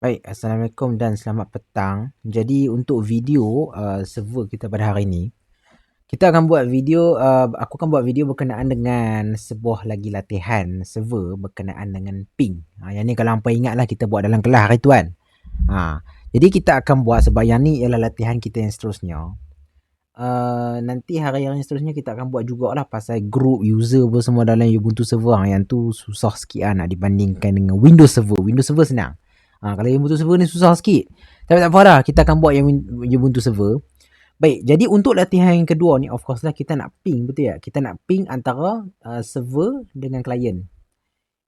Baik, Assalamualaikum dan selamat petang. Jadi untuk video server kita pada hari ini, kita akan buat video, aku akan buat video berkenaan dengan sebuah lagi latihan server berkenaan dengan ping. Yang ni kalau hampa ingat lah kita buat dalam kelas hari tu kan. Jadi kita akan buat sebab yang ni ialah latihan kita yang seterusnya. Nanti hari-hari yang seterusnya kita akan buat jugalah pasal group user pun semua dalam Ubuntu server. Yang tu susah sikit nak dibandingkan dengan Windows server. Windows server senang. Kalau Ubuntu server ni susah sikit. Tapi tak apa dah, kita akan buat yang Ubuntu server. Baik, jadi untuk latihan yang kedua ni, of course lah kita nak ping, betul tak? Kita nak ping antara server dengan klien.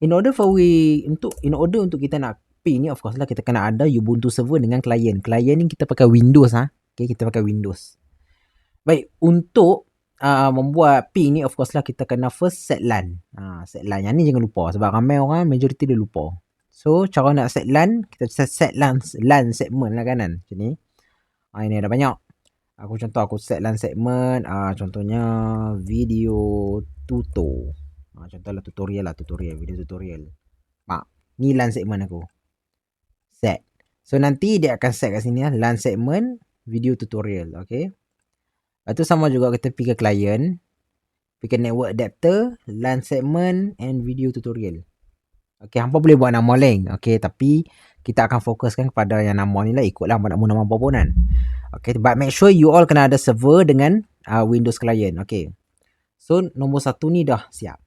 In order untuk kita nak ping ni, of course lah kita kena ada Ubuntu server dengan klien. Klien ni kita pakai Windows Okay, kita pakai Windows. Baik, untuk membuat ping ni, of course lah kita kena first set LAN. Set LAN yang ni jangan lupa sebab ramai orang majoriti dia lupa. So, cara nak set LAN, kita set LAN segment lah kanan. Macam ni. Ini ada banyak. Aku set LAN segment. Contohnya video tuto. Contohnya tutorial, video tutorial. Ni LAN segment aku. Set. So, nanti dia akan set kat sini lah. LAN segment, video tutorial. Okay. Lepas tu sama juga kita pergi ke client. Pergi ke network adapter, LAN segment and video tutorial. Okay, hampa boleh buat nama lain. Okay, tapi kita akan fokuskan kepada yang nama ni lah. Ikutlah hampa nak nama apa pun kan. Okay, but make sure you all kena ada server dengan Windows client. Okay. So, nombor satu ni dah siap.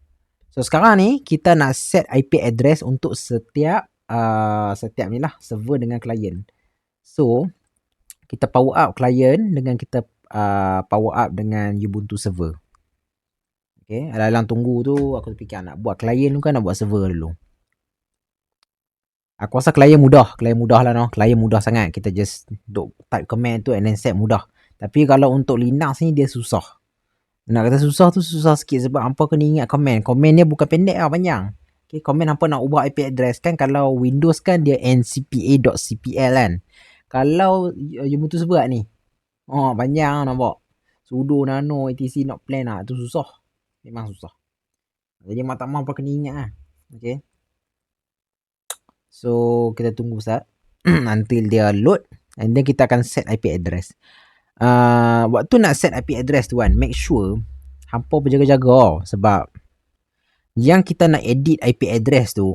So, sekarang ni kita nak set IP address untuk setiap ni lah server dengan client. So, kita power up client dengan kita power up dengan Ubuntu server. Okay, dalam tunggu tu aku fikir nak buat client tu kan nak buat server dulu. Aku rasa klien mudah lah no. Klien mudah sangat. Kita just type command tu and then set mudah. Tapi kalau untuk Linux ni dia susah. Nak kata susah tu susah sikit sebab hampa kena ingat command. Command dia bukan pendek lah, panjang. Okay, command hampa nak ubah IP address kan. Kalau Windows kan dia ncpa.cpl kan. Kalau Ubuntu sebab ni. Panjang nampak. Sudo nano etc not plan lah. Tu susah. Memang susah. Jadi mak hampa kena ingat lah. Okay. So, kita tunggu sekejap until dia load and then kita akan set IP address. Waktu nak set IP address tu kan, make sure hampa berjaga-jaga sebab yang kita nak edit IP address tu,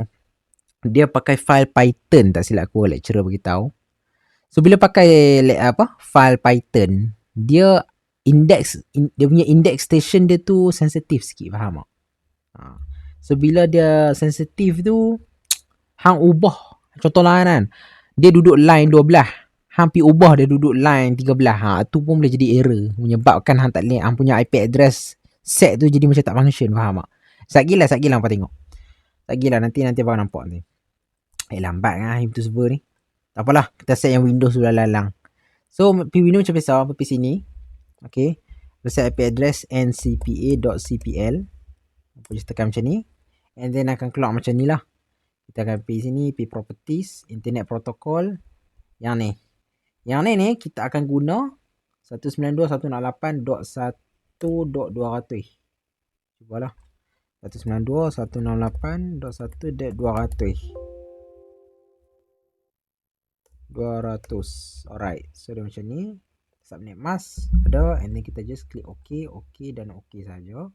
dia pakai file Python, tak silap aku lecturer beritahu. So, bila pakai file Python, dia punya index station dia tu sensitif sikit, faham tak? So, bila dia sensitif tu, hang ubah contohlah kan dia duduk line 12, hang pi ubah dia duduk line 13, tu pun boleh jadi error menyebabkan hang tak boleh hang punya IP address set tu jadi macam tak function, faham tak? Satgilah hampa tengok. Satgilah nanti abang nampak ni. Lambat kan itu server ni. Tak apalah, kita set yang Windows sudah lalang. So pi Windows macam biasa, pi sini. Okay, set IP address ncpa.cpl. Apa just tekan macam ni and then akan keluar macam ni lah. Kita akan pergi sini, pergi properties, internet protocol. Yang ni kita akan guna 192.168.1.200. Cubalah. 192.168.1.200. Alright. So dia macam ni. Subnet mask ada and then kita just klik OK dan OK saja.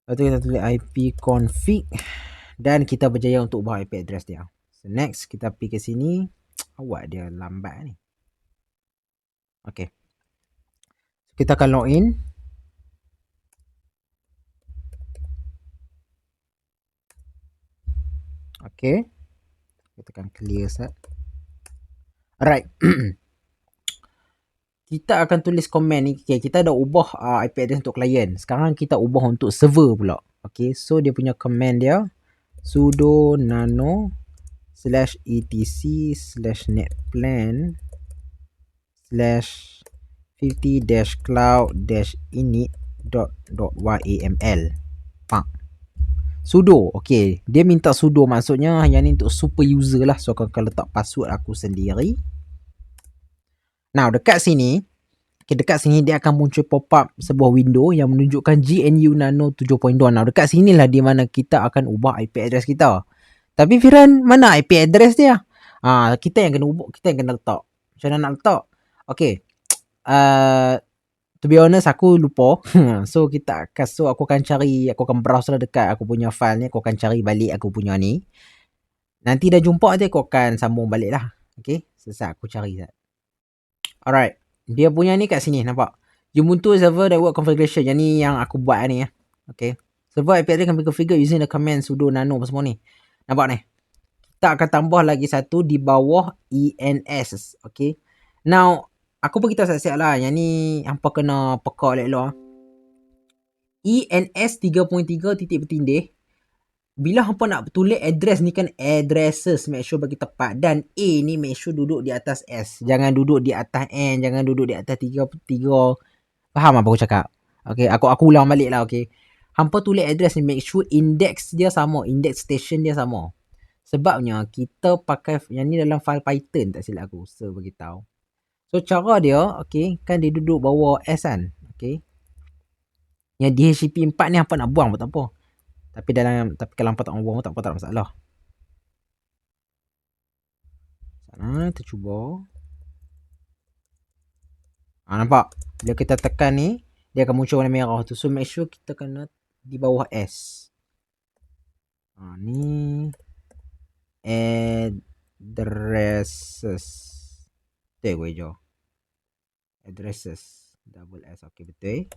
Lepas tu kita tulis IP config dan kita berjaya untuk ubah IP address dia. So next kita pergi ke sini. Awak dia lambat ni. Okay. So, kita akan login. Okay. Kita akan clear set. Alright. Kita akan tulis command ni. Okay, kita dah ubah IP address untuk client. Sekarang kita ubah untuk server pula. Okay, so dia punya command dia sudo nano /etc/netplan/50-cloud-init.yaml. Sudo. Okay, dia minta sudo, maksudnya yang ni untuk super user lah. So aku akan letak password aku sendiri. Now, dekat sini dia akan muncul pop-up sebuah window yang menunjukkan GNU Nano 7.2. Now, dekat sinilah di mana kita akan ubah IP address kita. Tapi Firan, mana IP address dia? Kita yang kena ubah, kita yang kena letak. Macam mana nak letak? Okay. To be honest, aku lupa. So aku akan cari, aku akan browse lah dekat aku punya file ni, aku akan cari balik aku punya ni. Nanti dah jumpa dia, aku akan sambung balik lah. Okay, selesai aku cari. Alright, dia punya ni kat sini, nampak? Ubuntu server network configuration, yang ni yang aku buat ni ya. Okay, server IP address can be configured using the command sudo nano apa semua ni. Nampak ni? Kita akan tambah lagi satu di bawah ENS. Okay, now aku pun kita siap-siap lah. Yang ni hampa kena peka elok-elok. ENS 3.3 titik bertindih. Bila hampa nak tulis address ni kan addresses, make sure bagi tepat. Dan A ni make sure duduk di atas S. Jangan duduk di atas N. Jangan duduk di atas 3. Faham apa aku cakap? Okay, aku ulang balik lah. Okay, hampa tulis address ni make sure index dia sama. Index station dia sama. Sebabnya kita pakai yang ni dalam file Python, tak silap aku. So beritahu. So cara dia, okay, kan dia duduk bawah S kan. Okay. Yang DHCP 4 ni hampa nak buang pun tak apa. Tapi kalau hampa tak mau buang pun tak apa, tak ada masalah. Sana kita cuba. Nampak? Bila kita tekan ni, dia akan muncul warna merah tu. So make sure kita kena di bawah S. Ni addresses. Betul gue hijau. Addresses. Double S. Okay, betul.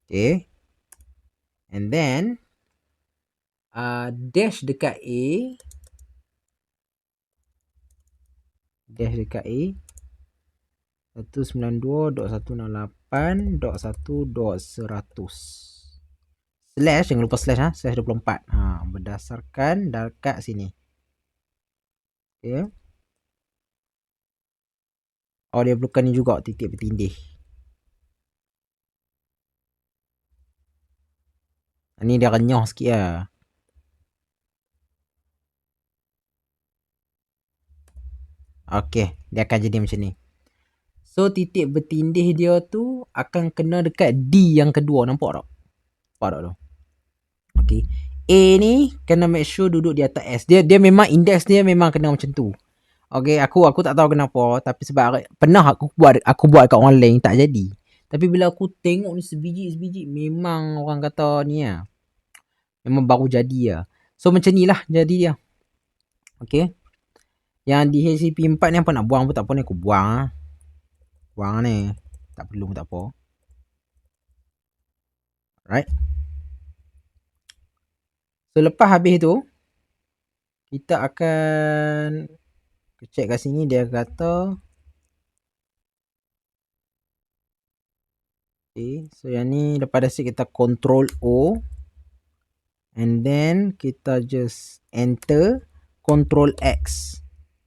Okay. And then dash dekat A. Dash dekat A. 192.168.1.100. Slash, jangan lupa slash slash 24. Berdasarkan dekat sini. Okay. Oh, dia perlukan ni juga titik bertindih. Ni dia renyah sikit lah. Okay, dia akan jadi macam ni. So titik bertindih dia tu akan kena dekat D yang kedua. Nampak tak? Nampak tak tu? Okay, A ni kena make sure duduk di atas S. Dia memang index dia memang kena macam tu. Okay, aku tak tahu kenapa, tapi sebab pernah aku buat kat online tak jadi. Tapi bila aku tengok ni sebiji memang orang kata ni lah. Memang baru jadi lah. So macam ni lah jadi dia. Okay. Yang di HCP 4 ni apa nak buang pun tak apa ni, aku buang lah. Buang ni. Tak perlu pun tak apa. Right. So lepas habis tu, kita akan check kat sini, dia kata okay, so yang ni lepas dah set kita Ctrl O and then kita just enter Ctrl X.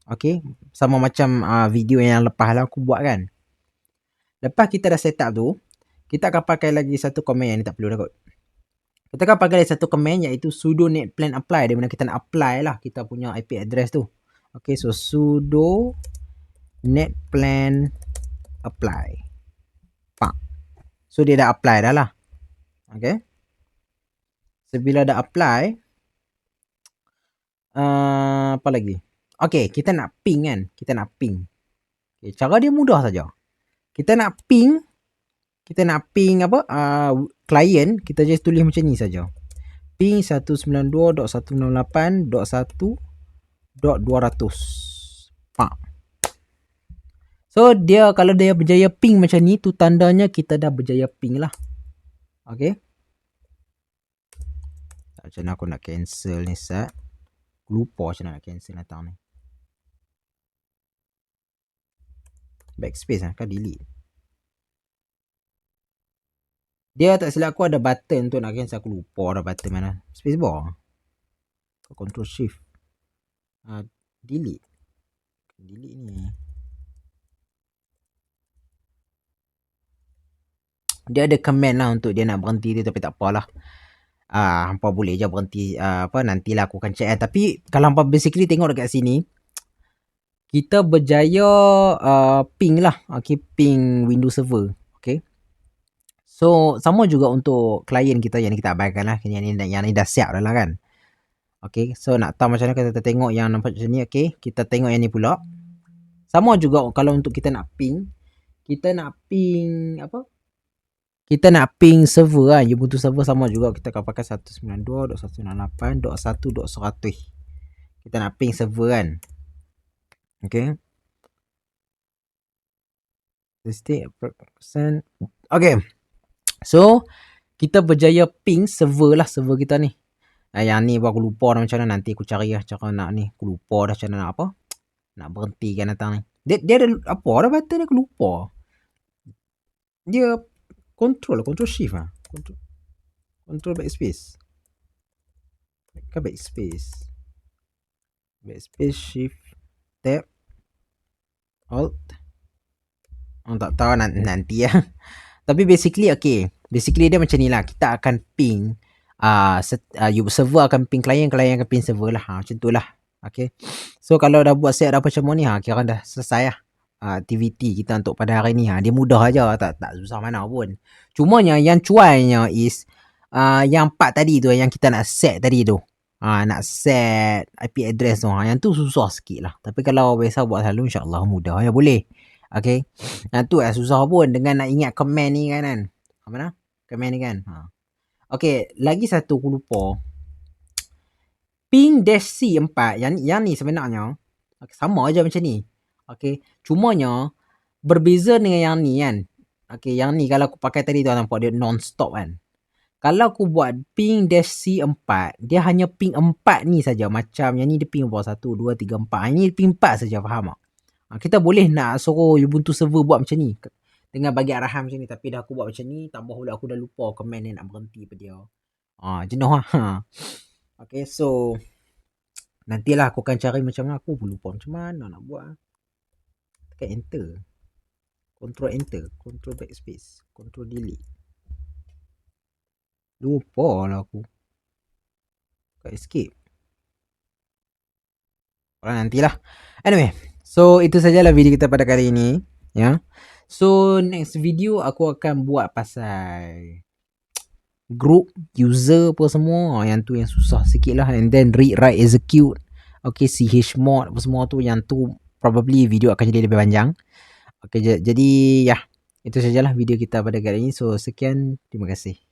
Okay, sama macam video yang lepas lah aku buat kan. Lepas kita dah set up tu, kita akan pakai lagi satu command yang ni tak perlu dah kot. Kita akan pakai lagi satu command iaitu sudo netplan apply, di mana kita nak apply lah kita punya IP address tu. Okay, so sudo netplan apply. So dia dah apply dah lah. Okay. So bila dah apply, apa lagi? Okay, kita nak ping kan. Kita nak ping. Okay, cara dia mudah saja. Kita nak ping apa? Client, kita just tulis macam ni saja. Ping 192.168.1.200. So dia kalau dia berjaya ping macam ni tu tandanya kita dah berjaya ping lah. Okay. Macam mana aku nak cancel ni set. Lupa macam mana nak cancel datang ni. Backspace lah kan, delete. Dia tak silap aku ada button tu nak cancel, aku lupa ada button mana. Spacebar. Control shift. Delete. Delete ni. Dia ada command lah untuk dia nak berhenti tu, tapi tak apalah. Hampa boleh je berhenti nantilah aku akan check. Tapi kalau hampa basically tengok dekat sini, kita berjaya ping lah. Okay, ping Windows server. Okay. So sama juga untuk klien kita yang kita abaikan lah, yang ni dah siap dah lah kan. Okay, so nak tahu macam mana kita tengok yang nampak macam ni. Okay, kita tengok yang ni pula. Sama juga kalau untuk kita nak ping apa? Kita nak ping server kan, Ubuntu server sama juga, kita akan pakai 192.168.1.100. Kita nak ping server kan. Okay. Okay. So, kita berjaya ping server lah, server kita ni. Yang ni aku lupa dah macam mana, nanti aku cari lah cara nak ni. Aku lupa dah macam mana nak apa. Nak berhentikan datang ni. Dia ada apa dah button ni, aku lupa. Dia control shift lah. Control backspace. Kan backspace. Backspace, shift, tab, alt. Tak tahu nanti lah. Tapi basically okay. Basically dia macam ni lah. Kita akan ping server akan ping klien akan ping server lah. Macam tu lah. Okay. So kalau dah buat set apa macam ni, kira dah selesai lah aktiviti kita untuk pada hari ni. Dia mudah aja, tak susah mana pun. Cumanya yang cuainya is yang part tadi tu, yang kita nak set tadi tu. Nak set IP address tu. Yang tu susah sikit lah. Tapi kalau biasa buat selalu, insyaAllah mudah ya, boleh. Okay. Yang tu susah pun dengan nak ingat command ni kan. Mana? Command ni kan. Okay. Lagi satu aku lupa. Ping -C 4. Yang ni sebenarnya sama aja macam ni. Okay. Cumanya berbeza dengan yang ni kan. Okay. Yang ni kalau aku pakai tadi tu nampak dia non-stop kan. Kalau aku buat ping -C 4, dia hanya ping 4 ni saja. Macam yang ni dia ping 1, 2, 3, 4. Yang ni ping 4 saja, faham tak? Kita boleh nak suruh Ubuntu server buat macam ni. Dengan bagi arahan macam ni. Tapi dah aku buat macam ni, tambah pula aku dah lupa command ni nak berhenti pada dia. Jenuh lah. Okay, so nantilah aku akan cari macam mana. Aku pun lupa macam mana nak buat. Tekan enter. Control enter. Control backspace. Control delete. Lupa lah aku. Tekan escape. Nantilah. Anyway. So itu sajalah video kita pada kali ini. Ya. So next video aku akan buat pasal group user apa semua. Yang tu yang susah sikit lah. And then read, write, execute. Okay, chmod apa semua tu. Yang tu probably video akan jadi lebih panjang. Okay, jadi ya. Itu sajalah video kita pada kali ini. So sekian. Terima kasih.